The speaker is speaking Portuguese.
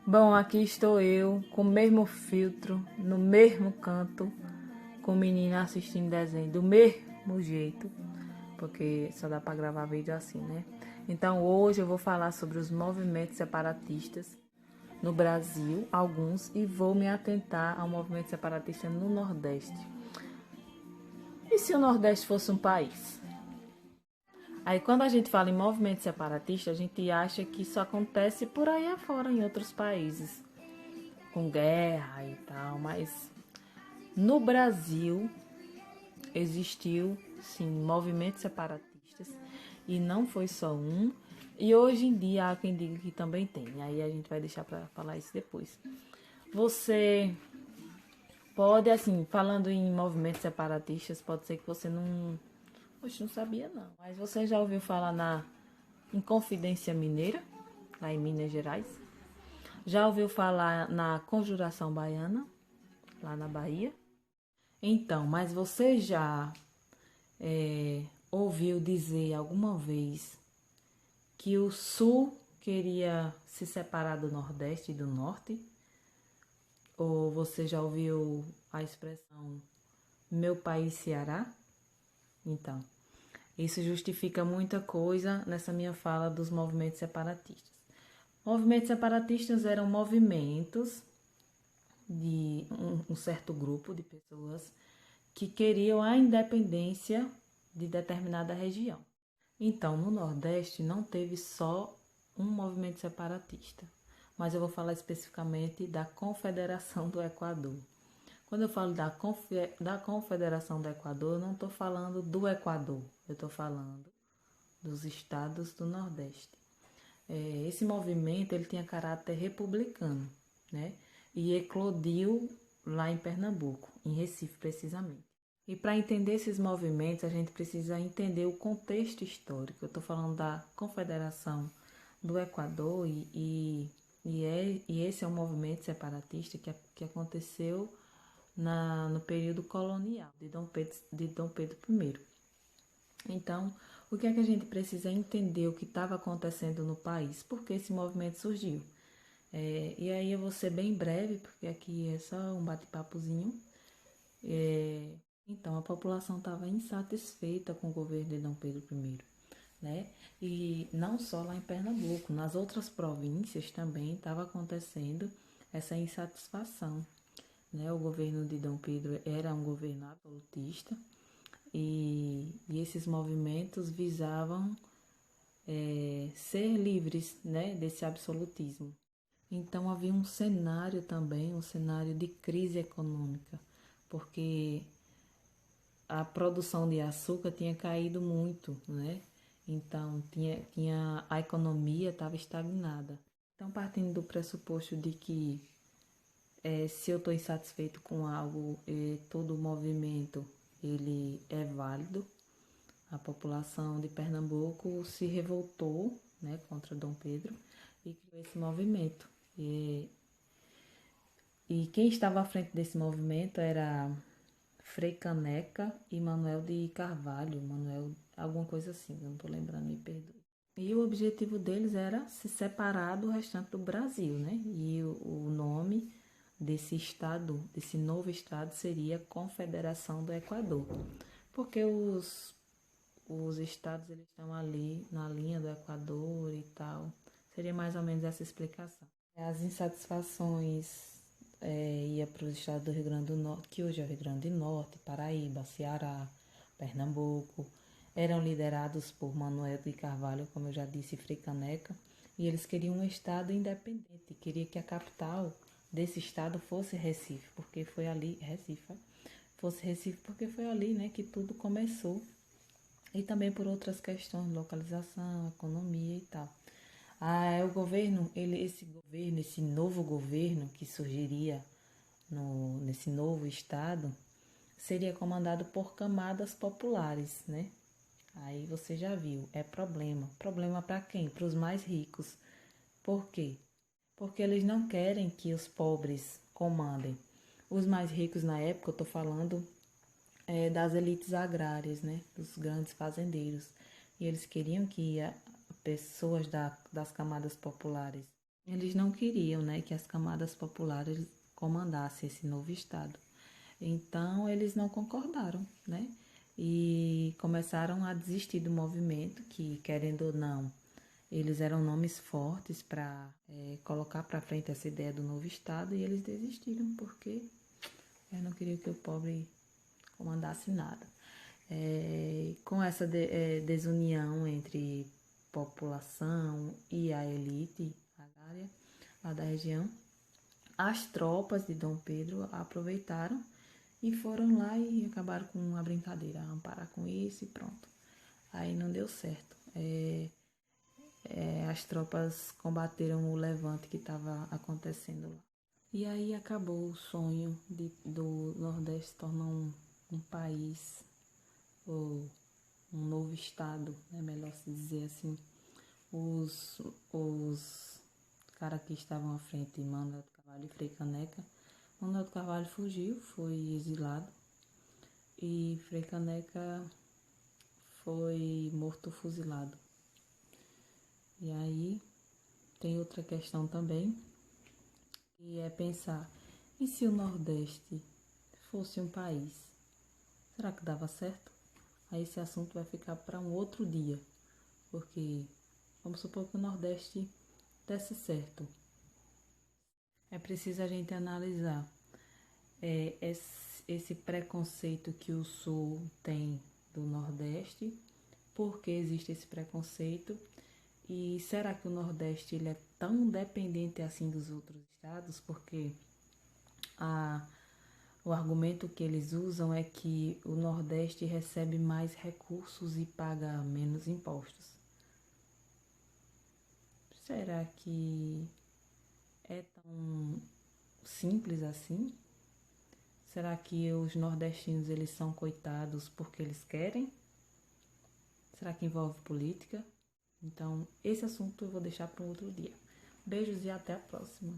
Bom, aqui estou eu, com o mesmo filtro, no mesmo canto, com o menino assistindo desenho do mesmo jeito, porque só dá para gravar vídeo assim, né? Então hoje eu vou falar sobre os movimentos separatistas no Brasil, alguns, e vou me atentar ao movimento separatista no Nordeste. E se o Nordeste fosse um país? Aí quando a gente fala em movimento separatista, a gente acha que isso acontece por aí afora, em outros países, com guerra e tal, mas no Brasil existiu sim movimentos separatistas e não foi só um, e hoje em dia há quem diga que também tem. Aí a gente vai deixar para falar isso depois. Você pode, assim, falando em movimentos separatistas, pode ser que você não, poxa, não sabia não, mas você já ouviu falar na Inconfidência Mineira, lá em Minas Gerais? Já ouviu falar na Conjuração Baiana, lá na Bahia? Então, mas você já ouviu dizer alguma vez que o Sul queria se separar do Nordeste e do Norte? Ou você já ouviu a expressão meu país Ceará? Então, isso justifica muita coisa nessa minha fala dos movimentos separatistas. Movimentos separatistas eram movimentos de um certo grupo de pessoas que queriam a independência de determinada região. Então, no Nordeste não teve só um movimento separatista, mas eu vou falar especificamente da Confederação do Equador. Quando eu falo da Confederação do Equador, eu não estou falando do Equador, eu estou falando dos estados do Nordeste. Esse movimento ele tinha caráter republicano, né? E eclodiu lá em Pernambuco, em Recife precisamente. E para entender esses movimentos, a gente precisa entender o contexto histórico. Eu estou falando da Confederação do Equador e esse é um movimento separatista que aconteceu no período colonial de Dom Pedro I. Então, o que é que a gente precisa entender o que estava acontecendo no país? Por que esse movimento surgiu? E aí eu vou ser bem breve, porque aqui é só um bate-papozinho. Então, a população estava insatisfeita com o governo de Dom Pedro I, né? E não só lá em Pernambuco, nas outras províncias também estava acontecendo essa insatisfação, né? O governo de Dom Pedro era um governo absolutista e esses movimentos visavam ser livres, né, desse absolutismo. Então havia um cenário também, um cenário de crise econômica, porque a produção de açúcar tinha caído muito, né? Então a economia estava estagnada. Então, partindo do pressuposto de que se eu estou insatisfeito com algo, todo o movimento ele é válido. A população de Pernambuco se revoltou, né, contra Dom Pedro e criou esse movimento. E quem estava à frente desse movimento era Frei Caneca e Manuel de Carvalho, Manuel, alguma coisa assim, eu não estou lembrando, me perdoe. E o objetivo deles era se separar do restante do Brasil, né? E o nome desse estado, desse novo estado, seria Confederação do Equador, porque os estados eles estão ali na linha do Equador e tal. Seria mais ou menos essa explicação. As insatisfações ia para os estados do Rio Grande do Norte, que hoje é o Rio Grande do Norte, Paraíba, Ceará, Pernambuco, eram liderados por Manuel de Carvalho, como eu já disse, e Frei Caneca, e eles queriam um estado independente, queria que a capital desse estado fosse Recife, porque foi ali, Recife, porque foi ali, né, que tudo começou, e também por outras questões, localização, economia e tal. O governo, esse novo governo que surgiria nesse novo estado, seria comandado por camadas populares, né? Aí você já viu, é problema. Problema para quem? Para os mais ricos. Por quê? Porque eles não querem que os pobres comandem. Os mais ricos na época, eu estou falando das elites agrárias, né? Dos grandes fazendeiros. E eles queriam que pessoas das camadas populares Eles não queriam, né, que as camadas populares comandassem esse novo estado. Então eles não concordaram, né? E começaram a desistir do movimento, que querendo ou não, eles eram nomes fortes para colocar para frente essa ideia do novo estado e eles desistiram porque não queriam que o pobre comandasse nada. Com essa desunião entre população e a elite agrária lá da região, as tropas de Dom Pedro aproveitaram e foram lá e acabaram com uma brincadeira, vamos parar com isso e pronto. Aí não deu certo. As tropas combateram o levante que estava acontecendo lá. E aí acabou o sonho do Nordeste tornar um país, ou um novo estado, é melhor se dizer assim. Os caras que estavam à frente, Manuel do Carvalho e Frei Caneca, Manuel do Carvalho fugiu, foi exilado, e Frei Caneca foi morto fuzilado. E aí tem outra questão também, que é pensar, e se o Nordeste fosse um país? Será que dava certo? Aí esse assunto vai ficar para um outro dia, porque vamos supor que o Nordeste desse certo. É preciso a gente analisar esse preconceito que o Sul tem do Nordeste, por que existe esse preconceito e será que o Nordeste ele é tão dependente assim dos outros estados? Porque o argumento que eles usam é que o Nordeste recebe mais recursos e paga menos impostos. Será que é tão simples assim? Será que os nordestinos eles são coitados porque eles querem? Será que envolve política? Então, esse assunto eu vou deixar para um outro dia. Beijos e até a próxima.